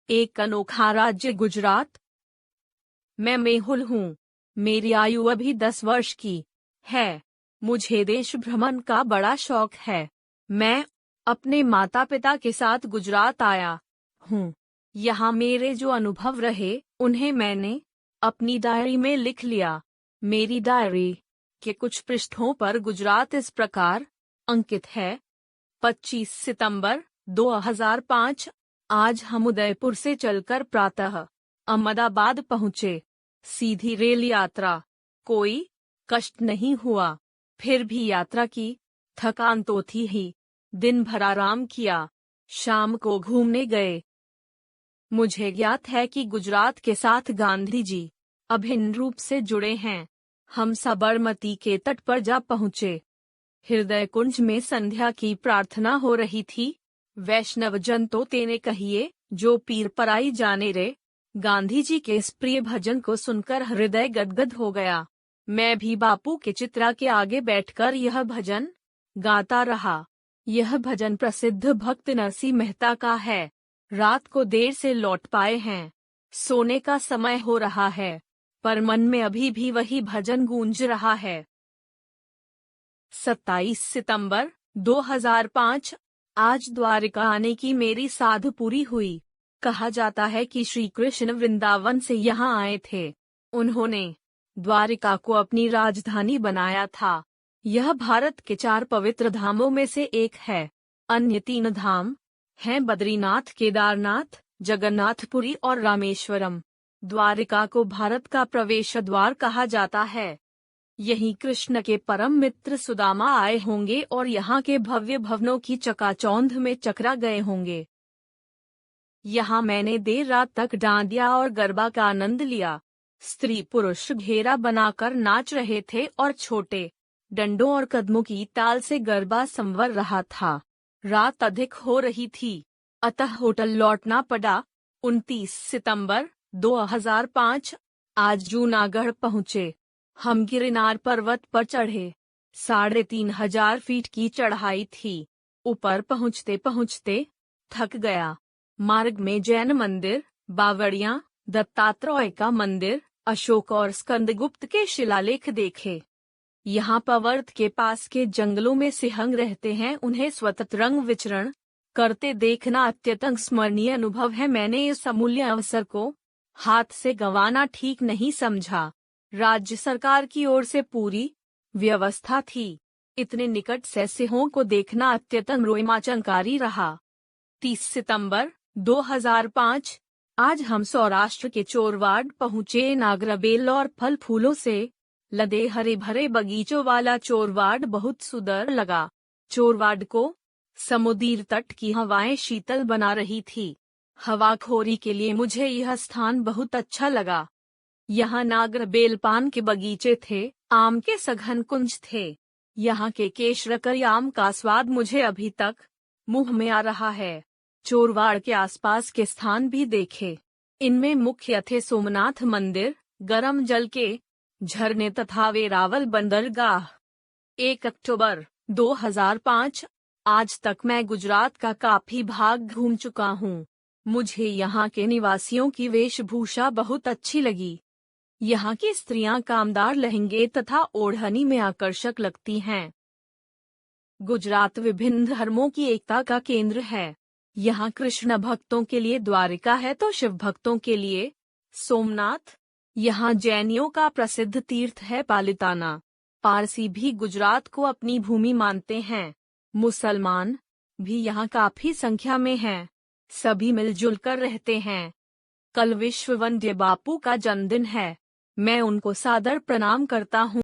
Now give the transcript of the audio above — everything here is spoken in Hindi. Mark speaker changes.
Speaker 1: एक अनोखा राज्य गुजरात। मैं मेहुल हूँ। मेरी आयु अभी 10 वर्ष की है। मुझे देश भ्रमण का बड़ा शौक है। मैं अपने माता पिता के साथ गुजरात आया हूँ। यहाँ मेरे जो अनुभव रहे उन्हें मैंने अपनी डायरी में लिख लिया। मेरी डायरी के कुछ पृष्ठों पर गुजरात इस प्रकार अंकित है। 25 सितंबर 2005। आज हम उदयपुर से चलकर प्रातः अहमदाबाद पहुँचे। सीधी रेल यात्रा। कोई कष्ट नहीं हुआ। फिर भी यात्रा की थकान तो थी ही। दिन भर आराम किया। शाम को घूमने गए। मुझे ज्ञात है कि गुजरात के साथ गांधी जी अभिन्न रूप से जुड़े हैं। हम साबरमती के तट पर जा पहुँचे। हृदय कुंज में संध्या की प्रार्थना हो रही थी। वैष्णव जन तो तेने कहिए जो पीर पराई जाने रे। गांधी जी के इस प्रिय भजन को सुनकर हृदय गदगद हो गया। मैं भी बापू के चित्रा के आगे बैठकर यह भजन गाता रहा। यह भजन प्रसिद्ध भक्त नरसिंह मेहता का है। रात को देर से लौट पाए हैं। सोने का समय हो रहा है, पर मन में अभी भी वही भजन गूंज रहा है। 27 सितंबर 2005। आज द्वारिका आने की मेरी साध पूरी हुई। कहा जाता है कि श्री कृष्ण वृंदावन से यहाँ आए थे। उन्होंने द्वारिका को अपनी राजधानी बनाया था। यह भारत के 4 पवित्र धामों में से एक है। अन्य 3 धाम हैं बद्रीनाथ, केदारनाथ, जगन्नाथपुरी और रामेश्वरम। द्वारिका को भारत का प्रवेश द्वार कहा जाता है। यहीं कृष्ण के परम मित्र सुदामा आए होंगे और यहाँ के भव्य भवनों की चकाचौंध में चकरा गए होंगे। यहाँ मैंने देर रात तक डांडिया और गरबा का आनंद लिया। स्त्री पुरुष घेरा बनाकर नाच रहे थे और छोटे डंडों और कदमों की ताल से गरबा संवर रहा था। रात अधिक हो रही थी, अतः होटल लौटना पड़ा। 29 सितंबर 2005। आज जूनागढ़ पहुँचे। हम गिरनार पर्वत पर चढ़े। 3500 फीट की चढ़ाई थी। ऊपर पहुँचते पहुँचते थक गया। मार्ग में जैन मंदिर, बावड़ियां, दत्तात्रेय का मंदिर, अशोक और स्कंदगुप्त के शिलालेख देखे। यहाँ पवर्त के पास के जंगलों में सिंह रहते हैं। उन्हें स्वतंत्र विचरण करते देखना अत्यंत स्मरणीय अनुभव है। मैंने इस अमूल्य अवसर को हाथ से गंवाना ठीक नहीं समझा। राज्य सरकार की ओर से पूरी व्यवस्था थी। इतने निकट से सिंहों को देखना अत्यंत रोमांचकारी रहा। 30 सितंबर 2005। आज हम सौराष्ट्र के चोरवाड पहुँचे। नागरबेल और फल फूलों से लदे हरे भरे बगीचों वाला चोरवाड बहुत सुंदर लगा। चोरवाड को समुद्र तट की हवाएं शीतल बना रही थी। हवाखोरी के लिए मुझे यह स्थान बहुत अच्छा लगा। यहाँ नागरबेल पान के बगीचे थे, आम के सघन कुंज थे। यहाँ के केशरकरी आम का स्वाद मुझे अभी तक मुंह में आ रहा है। चोरवाड़ के आसपास के स्थान भी देखे। इनमें मुख्य थे सोमनाथ मंदिर, गर्म जल के झरने तथा वेरावल बंदरगाह। 1 अक्टूबर 2005। आज तक मैं गुजरात का काफी भाग घूम चुका हूँ। मुझे यहाँ के निवासियों की वेशभूषा बहुत अच्छी लगी। यहाँ की स्त्रियां कामदार लहंगे तथा ओढ़नी में आकर्षक लगती हैं। गुजरात विभिन्न धर्मों की एकता का केंद्र है। यहाँ कृष्ण भक्तों के लिए द्वारिका है तो शिव भक्तों के लिए सोमनाथ। यहाँ जैनियों का प्रसिद्ध तीर्थ है पालिताना। पारसी भी गुजरात को अपनी भूमि मानते हैं। मुसलमान भी यहाँ काफी संख्या में हैं। सभी मिलजुल कर रहते हैं। कल विश्व वंदे बापू का जन्मदिन है। मैं उनको सादर प्रणाम करता हूँ।